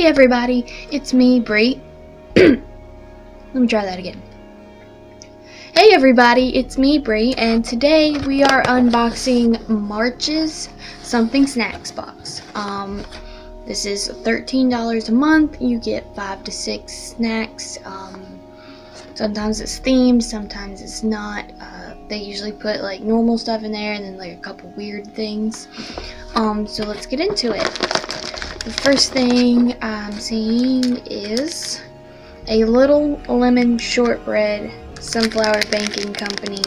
everybody, it's me, Bree. Let me try that again. Hey everybody, it's me, Bree, and today we are unboxing March's Something Snacks box. This is $13 a month. You get 5 to 6 snacks. Sometimes it's themed, sometimes it's not. They usually put like normal stuff in there and then like a couple weird things. So let's get into it. The first thing I'm seeing is a Little Lemon Shortbread Sunflower Baking Company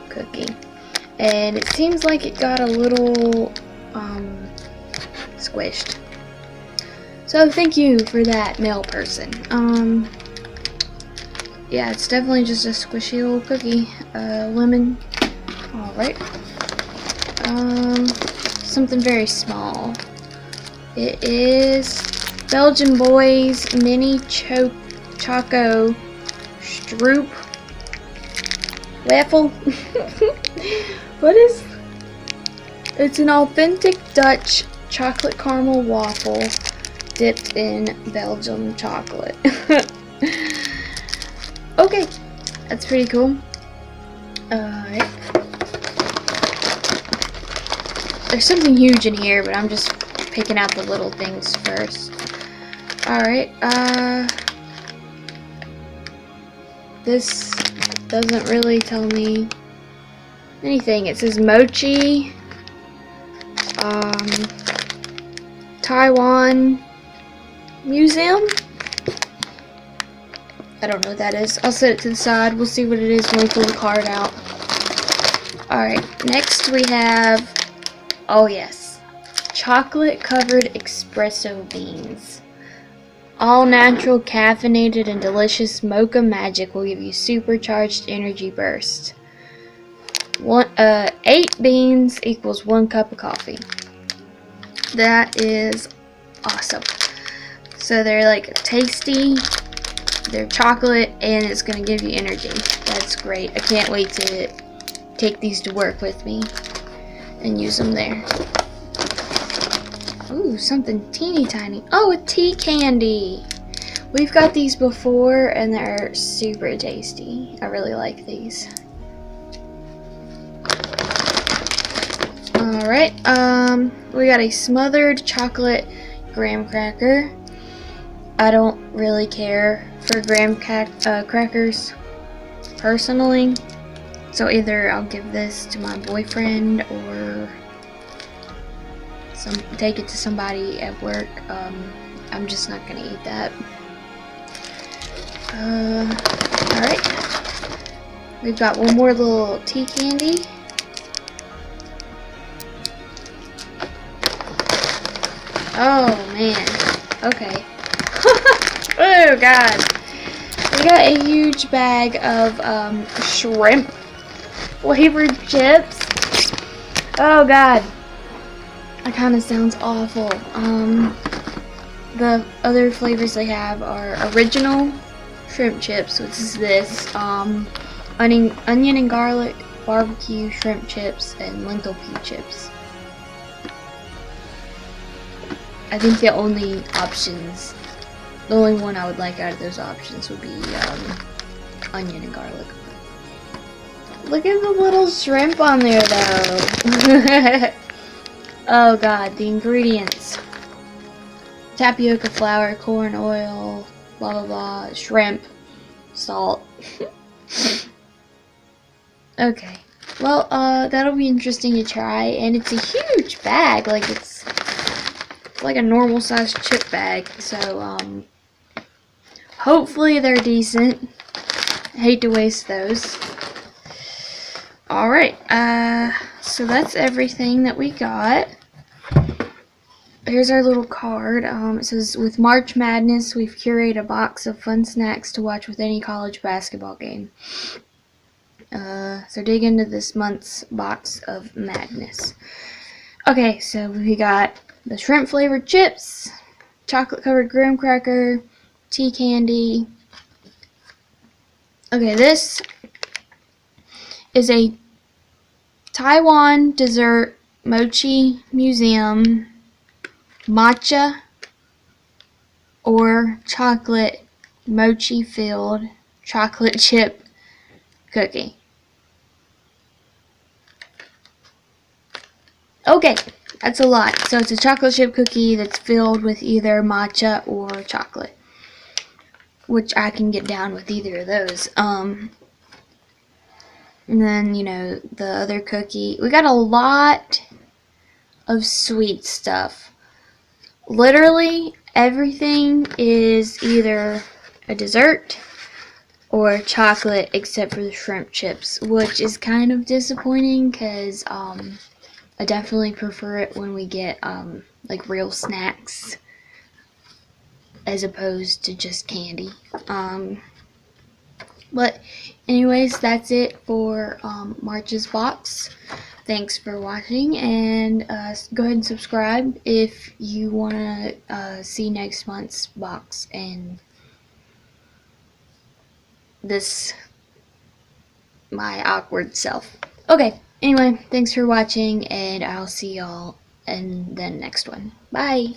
cookie. And it seems like it got a little squished. So thank you for that, mail person. Yeah, it's definitely just a squishy little cookie. Lemon. Alright. Something very small. It is Belgian Boys Mini Choco Stroop Waffle. What is? It's an authentic Dutch chocolate caramel waffle dipped in Belgian chocolate. Okay, that's pretty cool. Alright. There's something huge in here, but I'm just picking out the little things first. Alright, this doesn't really tell me anything. It says mochi, Taiwan Museum. I don't know what that is. I'll set it to the side. We'll see what it is when we pull the card out. Alright, next we have, oh yes, chocolate covered espresso beans. All natural, caffeinated, and delicious mocha magic will give you supercharged energy burst. 8 beans equals 1 cup of coffee. That is awesome. So they're like tasty, they're chocolate, and it's going to give you energy. That's great. I can't wait to take these to work with me and use them there. Ooh, something teeny tiny. Oh, a tea candy. We've got these before and they're super tasty. I really like these. Alright, we got a smothered chocolate graham cracker. I don't really care for graham crackers personally, so either I'll give this to my boyfriend or take it to somebody at work. I'm just not gonna eat that. Alright, we've got one more little tea candy. Oh man, okay. Oh god, we got a huge bag of shrimp flavored chips. Oh god, that kind of sounds awful. The other flavors they have are original shrimp chips, which is this, onion and garlic barbecue shrimp chips, and lentil pea chips. I think the only one I would like out of those options would be onion and garlic. Look at the little shrimp on there though. Oh god, the ingredients. Tapioca flour, corn oil, blah blah blah, shrimp, salt. Okay, well that'll be interesting to try, and it's a huge bag, like it's like a normal sized chip bag, so hopefully they're decent. I hate to waste those. Alright, so that's everything that we got. Here's our little card. It says, with March Madness, we've curated a box of fun snacks to watch with any college basketball game. So dig into this month's box of madness. Okay, so we got the shrimp flavored chips, chocolate covered graham cracker, tea candy. Okay, this is a Taiwan dessert mochi museum matcha or chocolate mochi filled chocolate chip cookie? Okay, that's a lot. So it's a chocolate chip cookie that's filled with either matcha or chocolate, which I can get down with either of those. And then, you know, the other cookie. We got a lot of sweet stuff. Literally everything is either a dessert or chocolate except for the shrimp chips, which is kind of disappointing because I definitely prefer it when we get like real snacks as opposed to just candy. But anyways, that's it for March's box. Thanks for watching, and go ahead and subscribe if you want to see next month's box and this my awkward self. Okay, anyway, thanks for watching, and I'll see y'all in the next one. Bye!